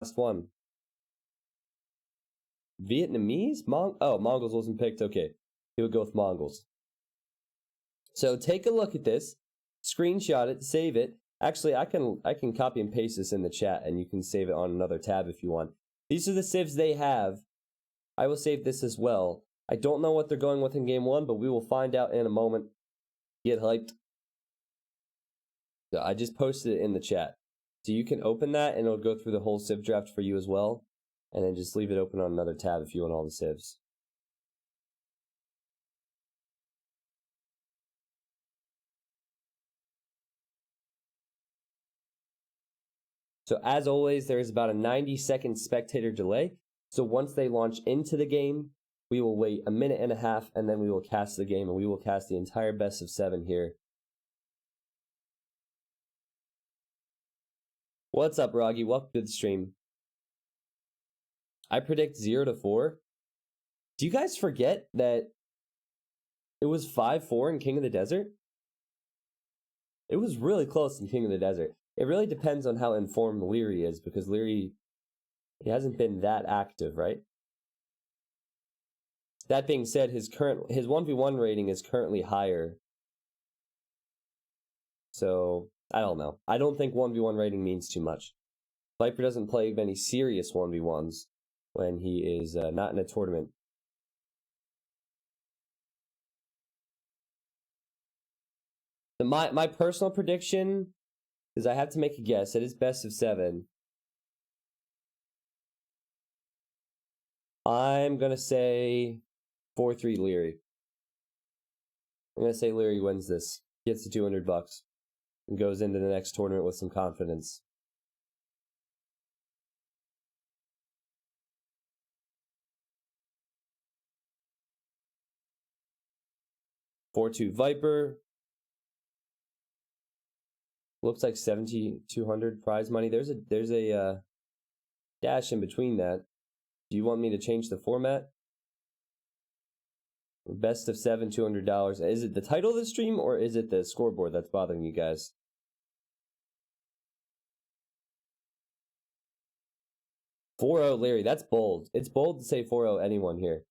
last one. Vietnamese? Mongols wasn't picked. Okay. He would go with Mongols. So take a look at this. Screenshot it. Save it. Actually, I can copy and paste this in the chat, and you can save it on another tab if you want. These are the civs they have. I will save this as well. I don't know what they're going with in game 1, but we will find out in a moment. Get hyped. So I just posted it in the chat. So you can open that, and it'll go through the whole civ draft for you as well. And then just leave it open on another tab if you want all the civs. So as always, there is about a 90-second spectator delay. So once they launch into the game, we will wait a minute and a half, and then we will cast the game, and we will cast the entire best of 7 here. What's up, Roggy? Welcome to the stream. I predict 0-4. Do you guys forget that it was 5-4 in King of the Desert? It was really close in King of the Desert. It really depends on how informed Liereyy is, because Liereyy, he hasn't been that active, right? That being said, his 1v1 rating is currently higher. So, I don't know. I don't think 1v1 rating means too much. Viper doesn't play many serious 1v1s when he is not in a tournament. My personal prediction is I have to make a guess. It is best of 7. I'm going to say 4-3 Liereyy. I'm going to say Liereyy wins this. Gets the $200 and goes into the next tournament with some confidence. $4-2 Viper. Looks like 7,200 prize money. There's a dash in between that. Do you want me to change the format? Best of 7, $200. Is it the title of the stream, or is it the scoreboard that's bothering you guys? $4-0 Liereyy. That's bold. It's bold to say 4-0 anyone here.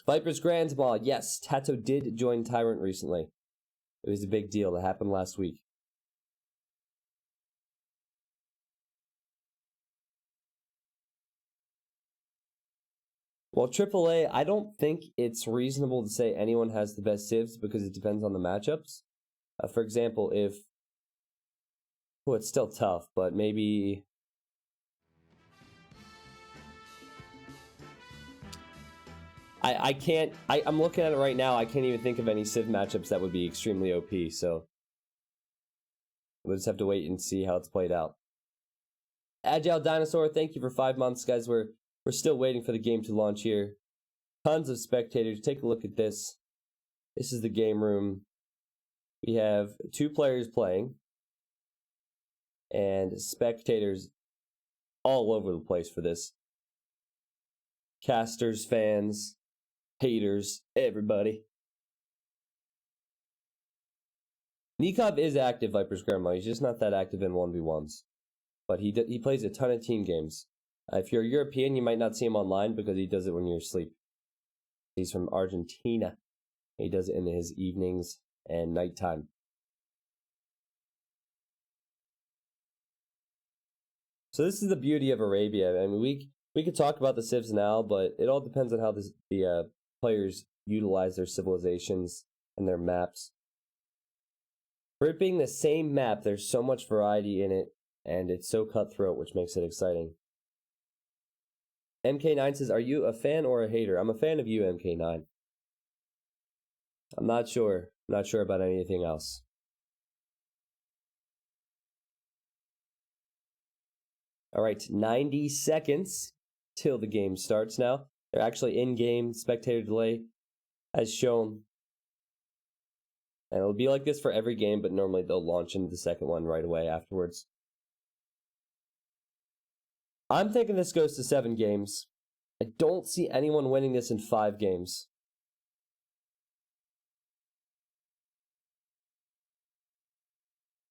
Viper's Grand Ball. Yes, Tato did join Tyrant recently. It was a big deal that happened last week. Well, AAA, I don't think it's reasonable to say anyone has the best civs because it depends on the matchups. For example, well, it's still tough, but maybe I'm looking at it right now. I can't even think of any civ matchups that would be extremely OP, so we'll just have to wait and see how it's played out. Agile Dinosaur, thank you for 5 months, guys. We're still waiting for the game to launch here. Tons of spectators. Take a look at this. This is the game room. We have 2 players playing and spectators all over the place for this. Casters, fans, haters, everybody. Nikov is active, Viper's Grandma. He's just not that active in 1v1s. But he plays a ton of team games. If you're European, you might not see him online because he does it when you're asleep. He's from Argentina. He does it in his evenings and nighttime. So this is the beauty of Arabia. I mean, we could talk about the civs now, but it all depends on how the players utilize their civilizations and their maps. For it being the same map, there's so much variety in it, and it's so cutthroat, which makes it exciting. MK9 says, are you a fan or a hater? I'm a fan of you, MK9. I'm not sure. I'm not sure about anything else. All right, 90 seconds till the game starts now. They're actually in-game spectator delay as shown. And it'll be like this for every game, but normally they'll launch into the second one right away afterwards. I'm thinking this goes to 7 games. I don't see anyone winning this in 5 games.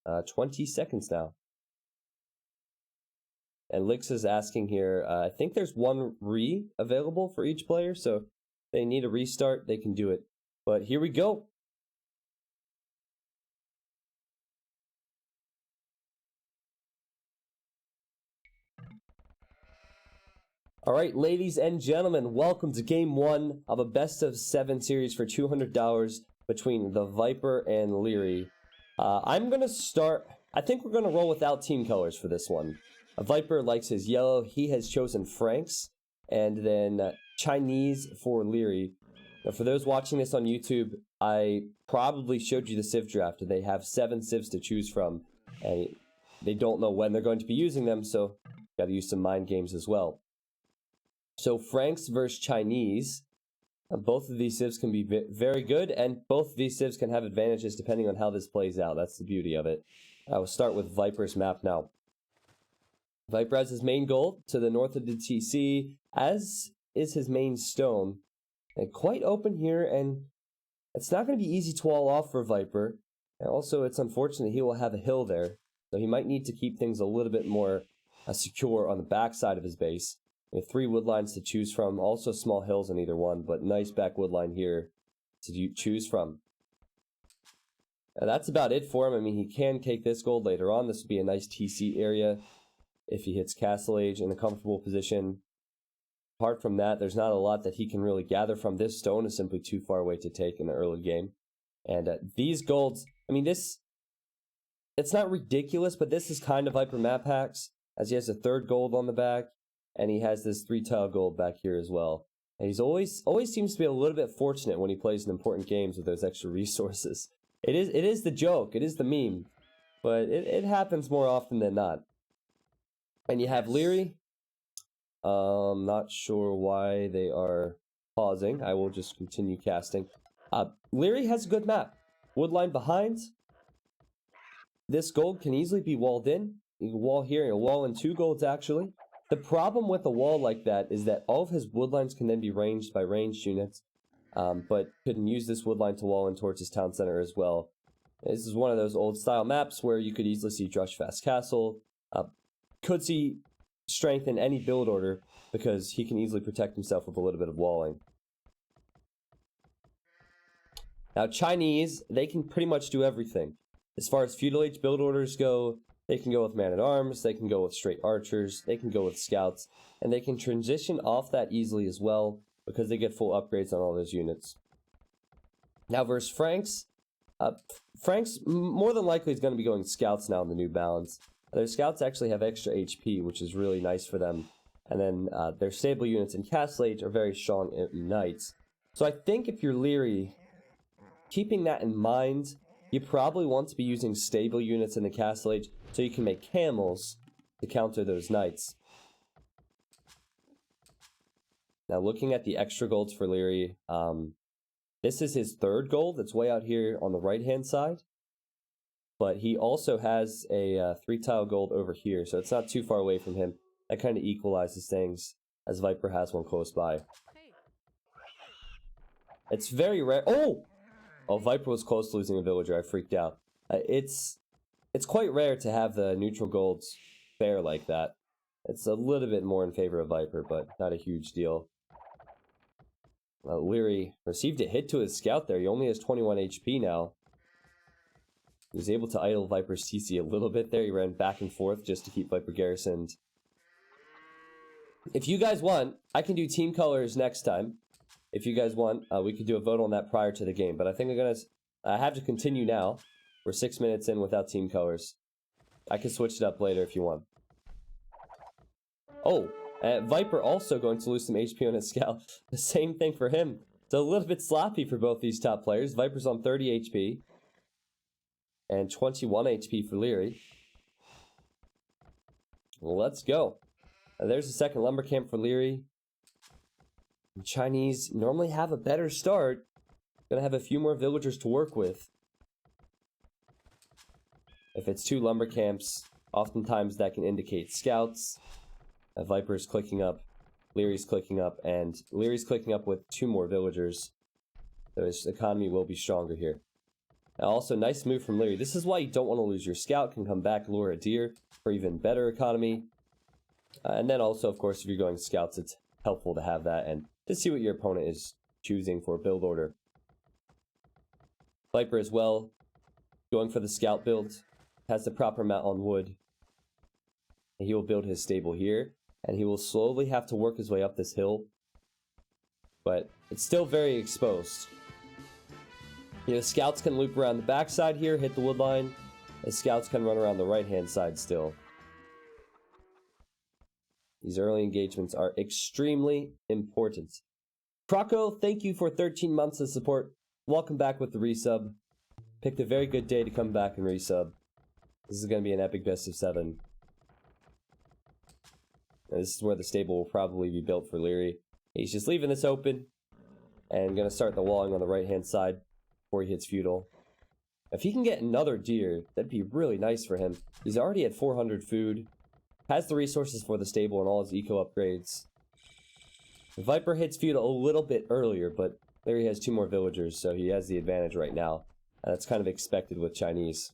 Uh, 20 seconds now. And Lix is asking here, I think there's one available for each player, so if they need a restart, they can do it. But here we go. All right, ladies and gentlemen, welcome to game 1 of a best of 7 series for $200 between TheViper and Liereyy. I'm going to start, I think we're going to roll without team colors for this one. Viper likes his yellow. He has chosen Franks, and then Chinese for Liereyy. Now, for those watching this on YouTube, I probably showed you the Civ draft, and they have 7 Civs to choose from, and they don't know when they're going to be using them, so got to use some mind games as well. So Franks versus Chinese, both of these Civs can be very good, and both of these Civs can have advantages depending on how this plays out. That's the beauty of it. I will start with Viper's map now. Viper has his main goal to the north of the TC, as is his main stone. And quite open here, and it's not going to be easy to wall off for Viper. And also, it's unfortunate he will have a hill there, so he might need to keep things a little bit more secure on the backside of his base. We have 3 wood lines to choose from, also small hills on either one, but nice back wood line here to choose from. And that's about it for him. I mean, he can take this gold later on. This would be a nice TC area if he hits Castle Age in a comfortable position. Apart from that, there's not a lot that he can really gather from. This stone is simply too far away to take in the early game. And these golds, I mean, it's not ridiculous, but this is kind of Viper map hacks, as he has a 3rd gold on the back. And he has this 3-tile gold back here as well. And he's always seems to be a little bit fortunate when he plays in important games with those extra resources. It is the joke, it is the meme, but it happens more often than not. And you have Liereyy. Not sure why they are pausing. I will just continue casting. Liereyy has a good map. Woodline behind. This gold can easily be walled in. You can wall here, and wall in 2 golds actually. The problem with a wall like that is that all of his woodlines can then be ranged by ranged units, but couldn't use this woodline to wall in towards his town center as well. This is one of those old style maps where you could easily see Drushfast Castle, could see strength in any build order because he can easily protect himself with a little bit of walling. Now Chinese, they can pretty much do everything. As far as feudal age build orders go, they can go with man-at-arms, they can go with straight archers, they can go with scouts, and they can transition off that easily as well because they get full upgrades on all those units. Now versus Franks, Franks more than likely is going to be going scouts now in the new balance. Their scouts actually have extra HP, which is really nice for them. And then their stable units in Castle Age are very strong in knights. So I think if you're Liereyy, keeping that in mind, you probably want to be using stable units in the Castle Age so you can make camels to counter those knights. Now looking at the extra golds for Liereyy, this is his 3rd gold. It's way out here on the right-hand side. But he also has a 3-tile gold over here, so it's not too far away from him. That kind of equalizes things, as Viper has one close by. It's very rare. Oh! Oh, Viper was close to losing a villager. I freaked out. It's quite rare to have the neutral golds fair like that. It's a little bit more in favor of Viper, but not a huge deal. Liereyy received a hit to his scout there. He only has 21 HP now. He was able to idle Viper's TC a little bit there. He ran back and forth just to keep Viper garrisoned. If you guys want, I can do team colors next time. If you guys want, we could do a vote on that prior to the game. But I think I have to continue now. We're 6 minutes in without team colors. I can switch it up later if you want. Oh, Viper also going to lose some HP on his scout. The same thing for him. It's a little bit sloppy for both these top players. Viper's on 30 HP. And 21 HP for Liereyy. Well, let's go. There's the second lumber camp for Liereyy. Chinese normally have a better start. Gonna have a few more villagers to work with. If it's 2 lumber camps, oftentimes that can indicate scouts. Viper's clicking up, Lierey's clicking up, and Lierey's clicking up with 2 more villagers. So his economy will be stronger here. Also, nice move from Liereyy. This is why you don't want to lose your scout. Can come back, lure a deer for even better economy. And then also, of course, if you're going scouts, it's helpful to have that and to see what your opponent is choosing for build order. Viper as well, going for the scout build, has the proper amount on wood. He will build his stable here, and he will slowly have to work his way up this hill. But it's still very exposed. You know, scouts can loop around the backside here, hit the wood line. The scouts can run around the right-hand side still. These early engagements are extremely important. Croco, thank you for 13 months of support. Welcome back with the resub. Picked a very good day to come back and resub. This is going to be an epic best of 7. And this is where the stable will probably be built for Liereyy. He's just leaving this open and going to start the walling on the right-hand side before he hits feudal. If he can get another deer, that'd be really nice for him. He's already at 400 food, has the resources for the stable and all his eco upgrades. The Viper hits feudal a little bit earlier, but Liereyy has 2 more villagers, so he has the advantage right now. That's kind of expected with Chinese.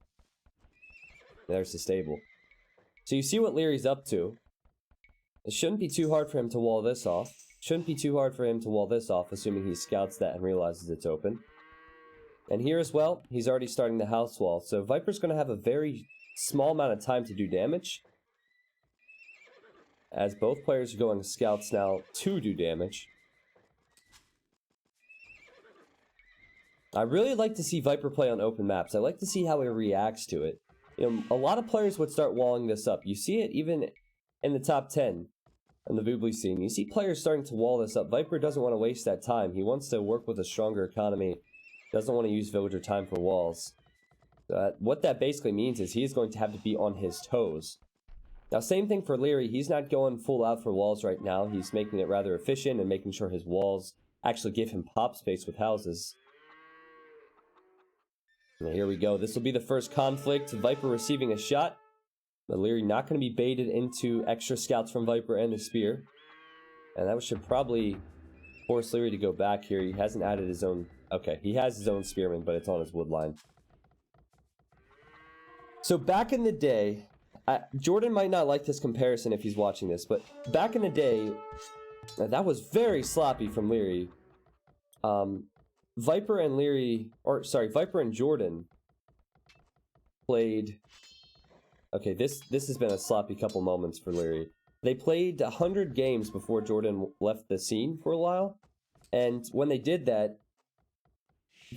There's the stable. So you see what Lierey's up to. It shouldn't be too hard for him to wall this off. Shouldn't be too hard for him to wall this off, assuming he scouts that and realizes it's open. And here as well, he's already starting the house wall. So Viper's going to have a very small amount of time to do damage, as both players are going scouts now to do damage. I really like to see Viper play on open maps. I like to see how he reacts to it. You know, a lot of players would start walling this up. You see it even in the top 10 in the Boobly scene. You see players starting to wall this up. Viper doesn't want to waste that time. He wants to work with a stronger economy. Doesn't want to use villager time for walls. What that basically means is he is going to have to be on his toes. Now, same thing for Liereyy. He's not going full out for walls right now. He's making it rather efficient and making sure his walls actually give him pop space with houses. And here we go. This will be the first conflict. Viper receiving a shot. But Liereyy not going to be baited into extra scouts from Viper and the spear. And that should probably force Liereyy to go back here. He hasn't added his own... Okay, he has his own spearman, but it's on his wood line. So back in the day... Jordan might not like this comparison if he's watching this, but back in the day, that was very sloppy from Liereyy. Viper and Liereyy, or sorry, Viper and Jordan played... Okay, this has been a sloppy couple moments for Liereyy. They played 100 games before Jordan left the scene for a while, and when they did that,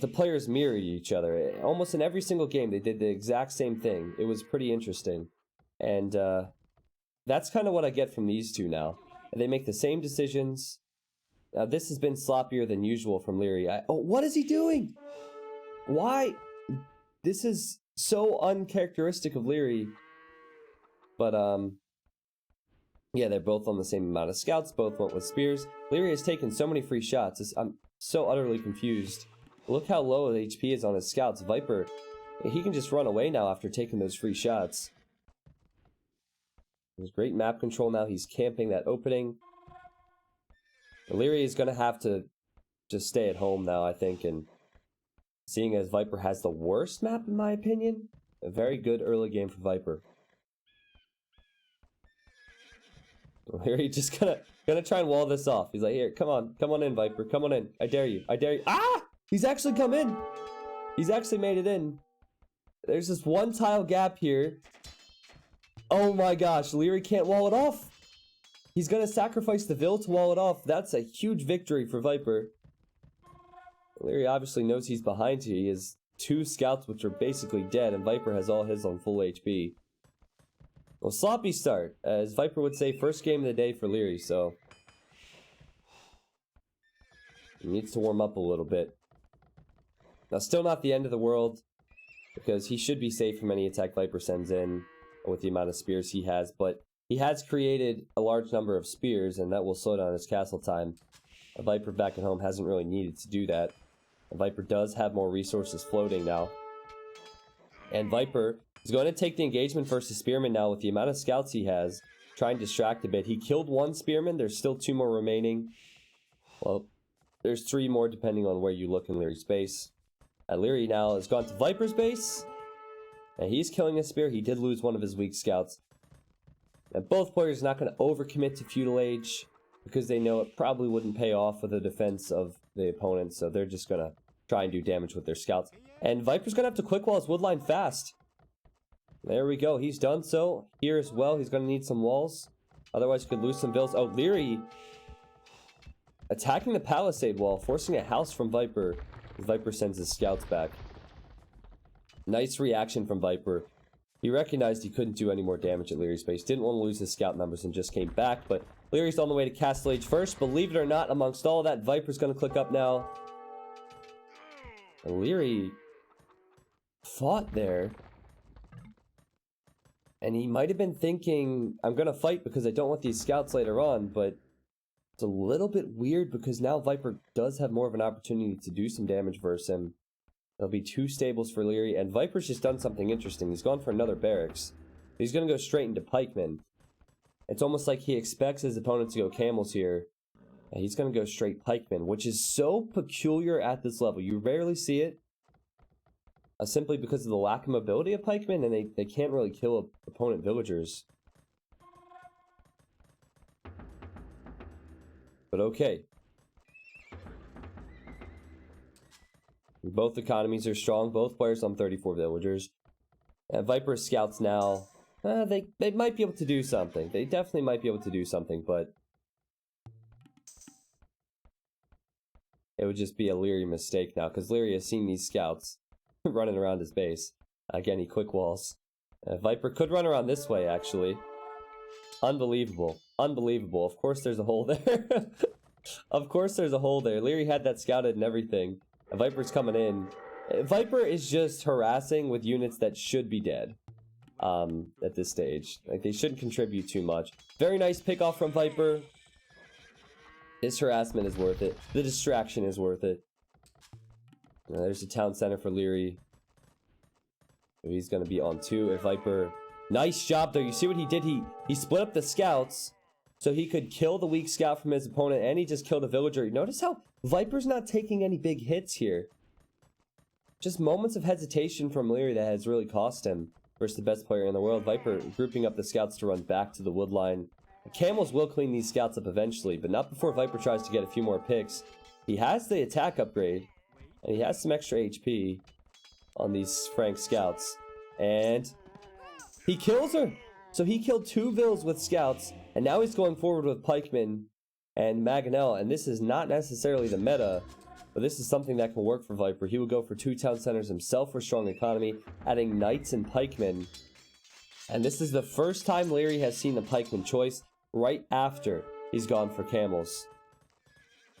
the players mirrored each other. Almost in every single game, they did the exact same thing. It was pretty interesting. And that's kind of what I get from these two now. They make the same decisions. This has been sloppier than usual from Liereyy. Oh, what is he doing? Why? This is so uncharacteristic of Liereyy. But, yeah, they're both on the same amount of scouts. Both went with spears. Liereyy has taken so many free shots. I'm so utterly confused. Look how low the HP is on his scouts. Viper, he can just run away now after taking those free shots. There's great map control now. He's camping that opening. Liereyy is going to have to just stay at home now, I think. And seeing as Viper has the worst map, in my opinion, a very good early game for Viper. Liereyy just gonna try and wall this off. He's like, here, come on in, Viper, come on in. I dare you. Ah! He's actually come in. He's actually made it in. There's this one tile gap here. Oh my gosh, Liereyy can't wall it off. He's gonna sacrifice the Vill to wall it off. That's a huge victory for Viper. Liereyy obviously knows he's behind here. He has 2 scouts which are basically dead, and Viper has all his on full HP. Well, sloppy start. As Viper would say, first game of the day for Liereyy, so... he needs to warm up a little bit. Now, still not the end of the world, because he should be safe from any attack Viper sends in with the amount of spears he has, but he has created a large number of spears, and that will slow down his castle time. A Viper back at home hasn't really needed to do that. A Viper does have more resources floating now. And Viper is going to take the engagement versus Spearman now with the amount of scouts he has, try and distract a bit. He killed 1 Spearman, there's still 2 more remaining. Well, there's 3 more depending on where you look in Lierey's base. Liereyy now has gone to Viper's base, and he's killing a spear. He did lose one of his weak scouts. And both players are not going to overcommit to Feudal Age because they know it probably wouldn't pay off with the defense of the opponent, so they're just going to try and do damage with their scouts. And Viper's going to have to quick wall his woodline fast. There we go. He's done so. Here as well, he's going to need some walls. Otherwise, he could lose some vills. Oh, Liereyy attacking the palisade wall, forcing a house from Viper. Viper sends his scouts back. Nice reaction from Viper. He recognized he couldn't do any more damage at Lierey's base. Didn't want to lose his scout numbers and just came back. But Lierey's on the way to Castle Age first. Believe it or not, amongst all that, Viper's going to click up now. And Liereyy fought there. And he might have been thinking, I'm going to fight because I don't want these scouts later on. But it's a little bit weird because now Viper does have more of an opportunity to do some damage versus him. There'll be 2 stables for Liereyy, and Viper's just done something interesting. He's gone for another barracks. He's going to go straight into pikemen. It's almost like he expects his opponent to go camels here. And he's going to go straight pikemen, which is so peculiar at this level. You rarely see it. Simply because of the lack of mobility of pikemen, and they can't really kill opponent villagers. But okay. Both economies are strong. Both players on 34 villagers. Viper scouts now. They might be able to do something. They definitely might be able to do something, but it would just be a Liereyy mistake now, because Liereyy has seen these scouts running around his base. Again, he quick walls. Viper could run around this way, actually. Unbelievable. Unbelievable. Of course there's a hole there. Of course there's a hole there. Liereyy had that scouted and everything. Viper's coming in. Viper is just harassing with units that should be dead. At this stage. Like, they shouldn't contribute too much. Very nice pick off from Viper. His harassment is worth it. The distraction is worth it. There's a town center for Liereyy. He's going to be on 2 if Viper... Nice job, though. You see what he did? He split up the scouts so he could kill the weak scout from his opponent, and he just killed a villager. Notice how Viper's not taking any big hits here. Just moments of hesitation from Liereyy that has really cost him versus the best player in the world. Viper grouping up the scouts to run back to the wood line. The camels will clean these scouts up eventually, but not before Viper tries to get a few more picks. He has the attack upgrade, and he has some extra HP on these Frank scouts. And he kills her! So he killed 2 vills with scouts, and now he's going forward with pikemen and Mangonel, and this is not necessarily the meta, but this is something that can work for Viper. He will go for 2 town centers himself for strong economy, adding knights and pikemen. And this is the first time Liereyy has seen the pikeman choice right after he's gone for camels.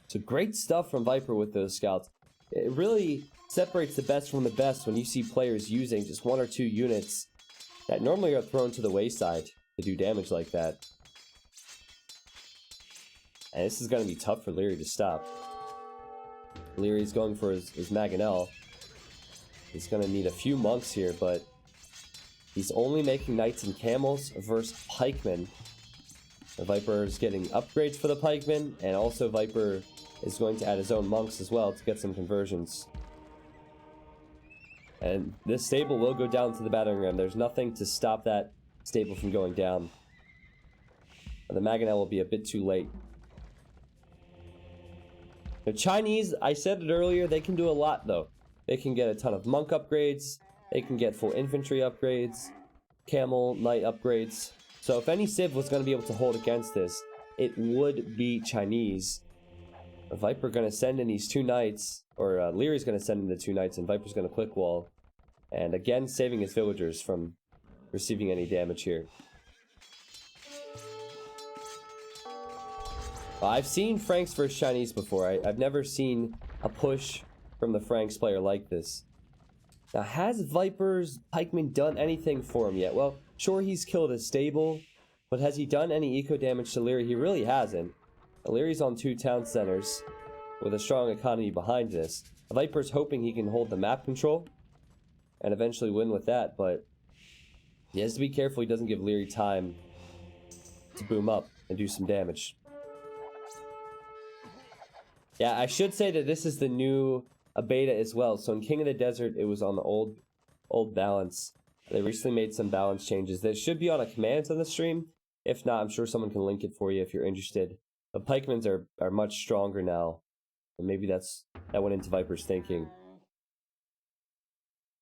So great stuff from Viper with those scouts. It really separates the best from the best when you see players using just 1 or 2 units that normally are thrown to the wayside to do damage like that. And this is going to be tough for Liereyy to stop. Lierey's going for his Mangonel. He's going to need a few monks here, but he's only making knights and camels versus pikemen. The Viper is getting upgrades for the pikemen, and also Viper is going to add his own monks as well to get some conversions. And this stable will go down to the battering ram. There's nothing to stop that stable from going down. The Mangonel will be a bit too late. The Chinese, I said it earlier, they can do a lot though. They can get a ton of monk upgrades. They can get full infantry upgrades. Camel, knight upgrades. So if any civ was going to be able to hold against this, it would be Chinese. Viper going to send in these 2 knights, or Lierey's going to send in the 2 knights, and Viper's going to quick wall. And again, saving his villagers from receiving any damage here. I've seen Franks versus Chinese before. I've never seen a push from the Franks player like this. Now, has Viper's pikeman done anything for him yet? Well, sure, he's killed a stable, but has he done any eco damage to Liereyy? He really hasn't. Lierey's on 2 town centers with a strong economy behind this. Viper's hoping he can hold the map control and eventually win with that, but he has to be careful he doesn't give Liereyy time to boom up and do some damage. Yeah, I should say that this is the new beta as well. So in King of the Desert, it was on the old balance. They recently made some balance changes. There should be on a commands on the stream. If not, I'm sure someone can link it for you if you're interested. The pikemen are much stronger now. And maybe that went into Viper's thinking.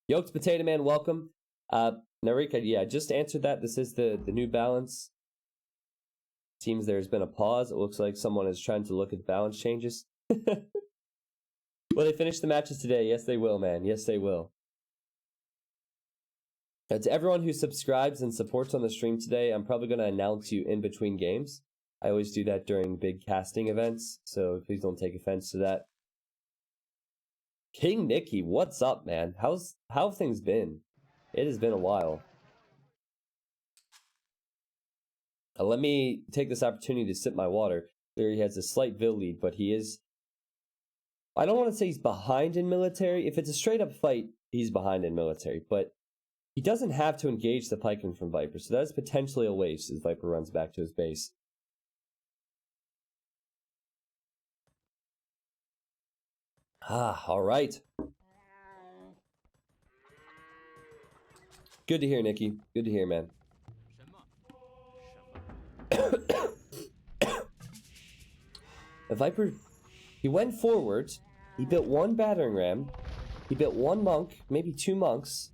Yoked Potato Man, welcome. Narika, yeah, just answered that. This is the new balance. Seems there's been a pause. It looks like someone is trying to look at balance changes. Will they finish the matches today? Yes, they will, man. Yes, they will. To everyone who subscribes and supports on the stream today, I'm probably going to announce you in between games. I always do that during big casting events, so please don't take offense to that. King Nicky, what's up, man? How have things been? It has been a while. Let me take this opportunity to sip my water. There he has a slight Vil lead, but he is... I don't want to say he's behind in military. If it's a straight up fight, he's behind in military, but he doesn't have to engage the pikeman from Viper, so that is potentially a waste as Viper runs back to his base. Alright. Good to hear, Nicky. Good to hear, man. The Viper, he went forward, he built one battering ram, he built one monk, maybe two monks,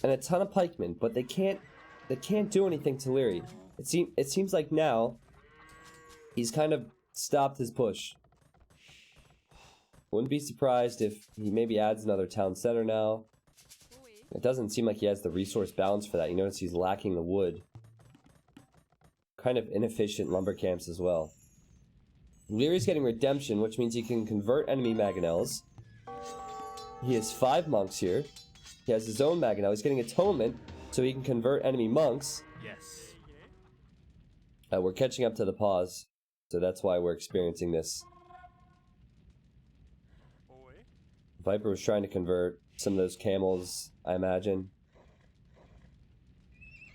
and a ton of pikemen, but they can't do anything to Liereyy. It seems like now he's kind of stopped his push. Wouldn't be surprised if he maybe adds another town center now. It doesn't seem like he has the resource balance for that. You notice he's lacking the wood. Kind of inefficient lumber camps as well. Lierey's getting redemption, which means he can convert enemy mangonels. He has 5 monks here. He has his own mangonel. He's getting atonement, so he can convert enemy monks. Yes. We're catching up to the pause, so that's why we're experiencing this. Viper was trying to convert some of those camels, I imagine.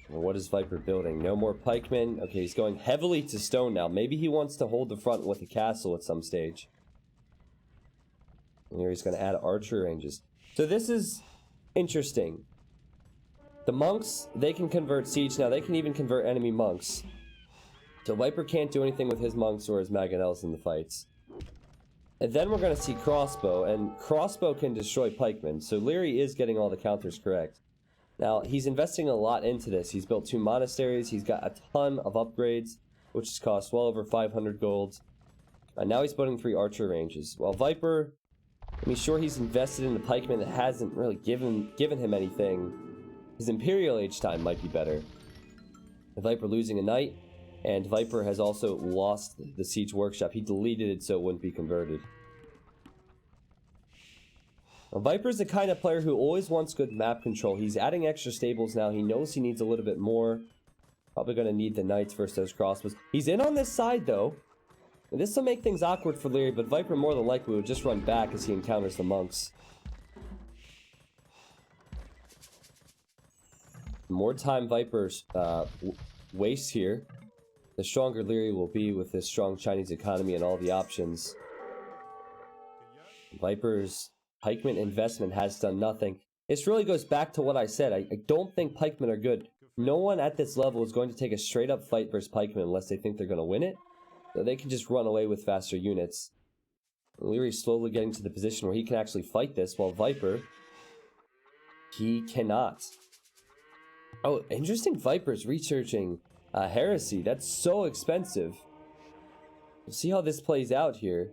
Well, what is Viper building? No more pikemen. Okay, he's going heavily to stone now. Maybe he wants to hold the front with a castle at some stage. And here he's going to add archer ranges. So this is interesting. The monks, they can convert siege now. They can even convert enemy monks. So Viper can't do anything with his monks or his mangonels in the fights. And then we're going to see crossbow, and crossbow can destroy pikemen. So Liereyy is getting all the counters correct. Now, he's investing a lot into this. He's built 2 monasteries. He's got a ton of upgrades, which has cost well over 500 gold. And now he's putting 3 archer ranges. While Viper, I mean, sure, he's invested in the pikeman that hasn't really given him anything. His Imperial Age time might be better. The Viper losing a knight, and Viper has also lost the Siege Workshop. He deleted it so it wouldn't be converted. Now, Viper's the kind of player who always wants good map control. He's adding extra stables now. He knows he needs a little bit more. Probably going to need the knights versus those crossbows. He's in on this side, though. And this will make things awkward for Liereyy, but Viper more than likely will just run back as he encounters the monks. The more time Viper's wastes here, the stronger Liereyy will be with this strong Chinese economy and all the options. Viper's pikeman investment has done nothing. This really goes back to what I said. I don't think pikemen are good. No one at this level is going to take a straight up fight versus pikemen unless they think they're going to win it. So they can just run away with faster units. Lierey's slowly getting to the position where he can actually fight this, while Viper, he cannot. Oh, interesting. Viper's researching heresy. That's so expensive. We'll see how this plays out here.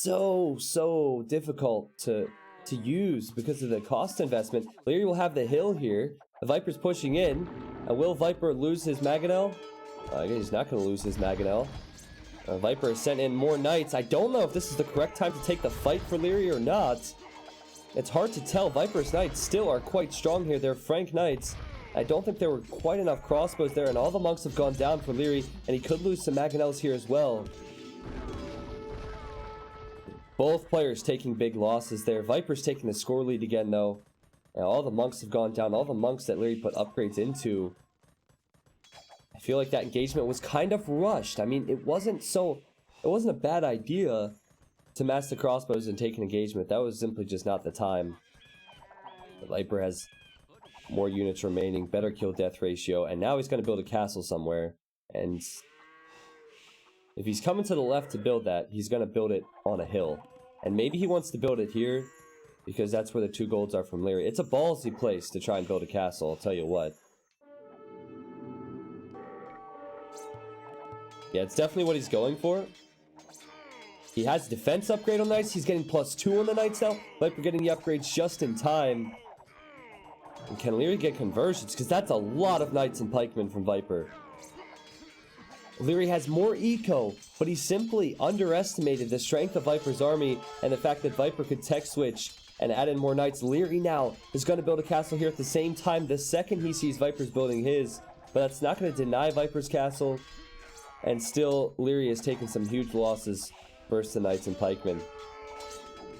So difficult to use because of the cost investment. Liereyy will have the hill here. The Viper's pushing in. Will Viper lose his mangonel? I guess he's not going to lose his mangonel. Viper has sent in more knights. I don't know if this is the correct time to take the fight for Liereyy or not. It's hard to tell. Viper's knights still are quite strong here. They're Frank knights. I don't think there were quite enough crossbows there, and all the monks have gone down for Liereyy, and he could lose some mangonels here as well. Both players taking big losses there. Viper's taking the score lead again, though. And all the monks have gone down. All the monks that Liereyy put upgrades into. I feel like that engagement was kind of rushed. I mean, it wasn't a bad idea to mass the crossbows and take an engagement. That was simply just not the time. The Viper has More units remaining, better kill-death ratio, and now he's going to build a castle somewhere. And if he's coming to the left to build that, he's going to build it on a hill. And maybe he wants to build it here, because that's where the 2 golds are from Liereyy. It's a ballsy place to try and build a castle, I'll tell you what. Yeah, it's definitely what he's going for. He has defense upgrade on knights. He's getting +2 on the knights now. Viper getting the upgrades just in time. And can Liereyy get conversions? Because that's a lot of knights and pikemen from Viper. Liereyy has more eco, but he simply underestimated the strength of Viper's army and the fact that Viper could tech switch and add in more knights. Liereyy now is going to build a castle here at the same time the second he sees Viper's building his. But that's not going to deny Viper's castle. And still, Liereyy has taken some huge losses versus the knights and pikemen.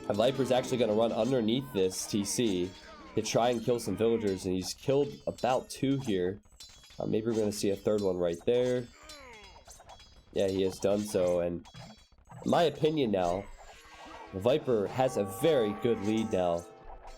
And Viper's actually going to run underneath this TC to try and kill some villagers, and he's killed about 2 here. Maybe we're going to see a 3rd one right there. Yeah, he has done so, and in my opinion now, Viper has a very good lead now.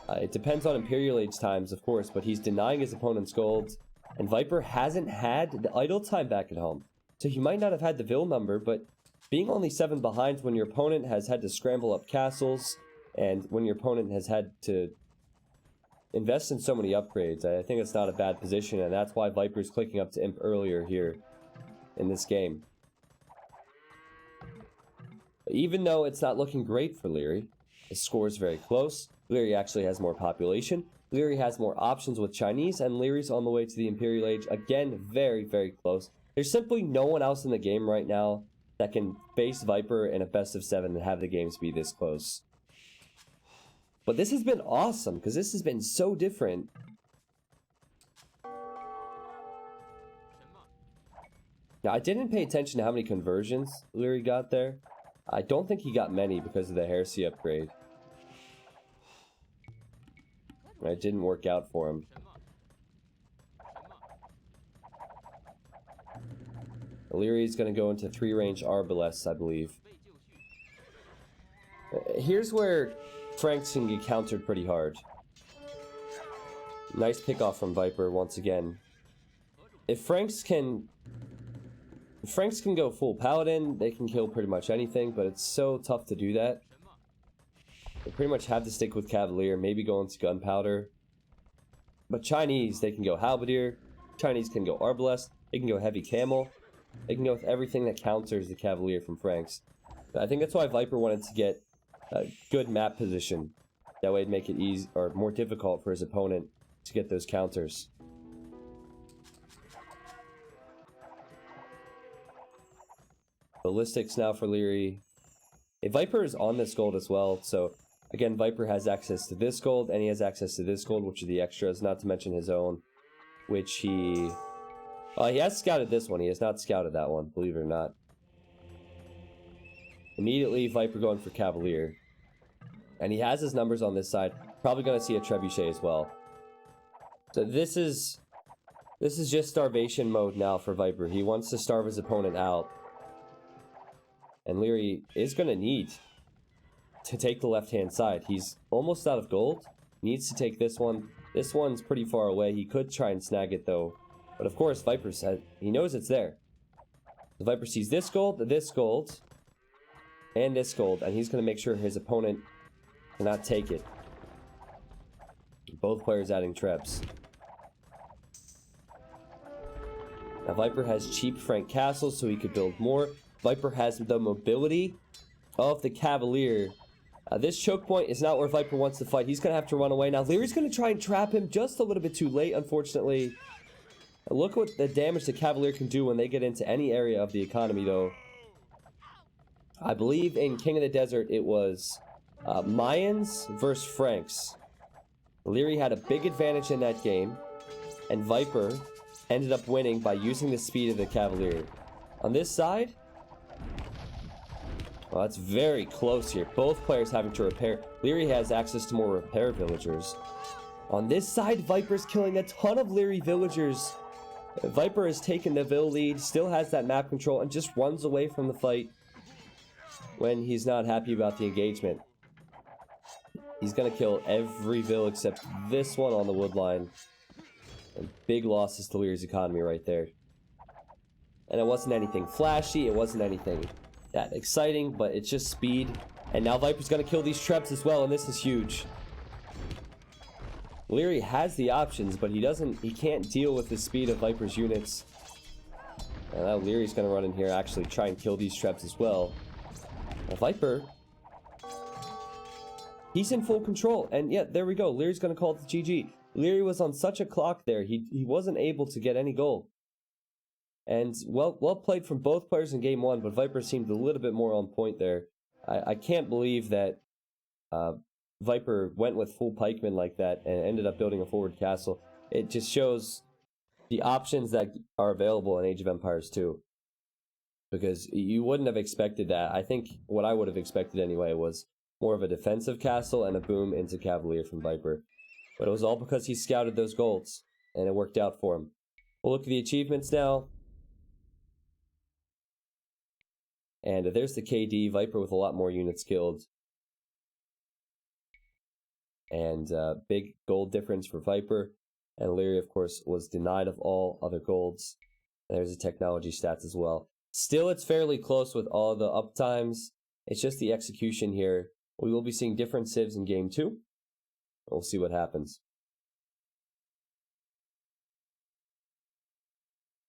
It depends on Imperial Age times, of course, but he's denying his opponent's golds, and Viper hasn't had the idle time back at home. So he might not have had the Vill number, but being only 7 behind when your opponent has had to scramble up castles, and when your opponent has had to invest in so many upgrades, I think it's not a bad position, and that's why Viper's clicking up to Imp earlier here in this game. Even though it's not looking great for Liereyy, the score is very close. Liereyy actually has more population. Liereyy has more options with Chinese, and Lierey's on the way to the Imperial Age. Again, very, very close. There's simply no one else in the game right now that can face Viper in a best of 7 and have the games be this close. But this has been awesome, because this has been so different. Now, I didn't pay attention to how many conversions Liereyy got there. I don't think he got many because of the heresy upgrade. It didn't work out for him. Liereyy is going to go into 3-range Arbalests, I believe. Here's where Franks can get countered pretty hard. Nice pickoff from Viper once again. If Franks can go full Paladin, they can kill pretty much anything, but it's so tough to do that. They pretty much have to stick with Cavalier, maybe go into Gunpowder. But Chinese, they can go Halberdier. Chinese can go Arbalest. They can go Heavy Camel. They can go with everything that counters the Cavalier from Franks. I think that's why Viper wanted to get a good map position. That way it'd make it easy or more difficult for his opponent to get those counters. Ballistics now for Liereyy. Viper is on this gold as well, so again, Viper has access to this gold, and he has access to this gold, which are the extras, not to mention his own, which he has scouted this one. He has not scouted that one, believe it or not. Immediately, Viper going for Cavalier. And he has his numbers on this side. Probably going to see a Trebuchet as well. So this is just starvation mode now for Viper. He wants to starve his opponent out. And Liereyy is going to need to take the left-hand side. He's almost out of gold. Needs to take this one. This one's pretty far away. He could try and snag it, though. But of course, Viper said he knows it's there. The Viper sees this gold, and this gold, and he's going to make sure his opponent cannot take it. Both players adding Trebs. Now Viper has cheap Frank castles, so he could build more. Viper has the mobility of the Cavalier. This choke point is not where Viper wants to fight. He's going to have to run away. Now Lierey's going to try and trap him just a little bit too late, unfortunately. Look what the damage the Cavalier can do when they get into any area of the economy, though. I believe in King of the Desert it was Mayans versus Franks. Liereyy had a big advantage in that game, and Viper ended up winning by using the speed of the Cavalier. On this side, well, that's very close here. Both players having to repair. Liereyy has access to more repair villagers. On this side, Viper's killing a ton of Liereyy villagers. Viper has taken the Vill lead, still has that map control, and just runs away from the fight when he's not happy about the engagement. He's going to kill every Vill except this one on the wood line. And big losses to Lierey's economy right there. And it wasn't anything flashy, it wasn't anything that exciting, but it's just speed. And now Viper's gonna kill these Trebs as well, and this is huge. Liereyy has the options, but he can't deal with the speed of Viper's units. And now Lierey's gonna run in here, actually try and kill these Trebs as well. Now Viper, he's in full control, and yeah, there we go. Lierey's gonna call it the GG. Liereyy was on such a clock there, he wasn't able to get any gold. And well played from both players in game one, but Viper seemed a little bit more on point there. I can't believe that Viper went with full pikemen like that and ended up building a forward castle. It just shows the options that are available in Age of Empires 2. Because you wouldn't have expected that. I think what I would have expected anyway was more of a defensive castle and a boom into Cavalier from Viper. But it was all because he scouted those golds, and it worked out for him. We'll look at the achievements now. And there's the KD, Viper with a lot more units killed. And big gold difference for Viper. And Liereyy, of course, was denied of all other golds. And there's the technology stats as well. Still, it's fairly close with all the uptimes. It's just the execution here. We will be seeing different civs in game 2. We'll see what happens.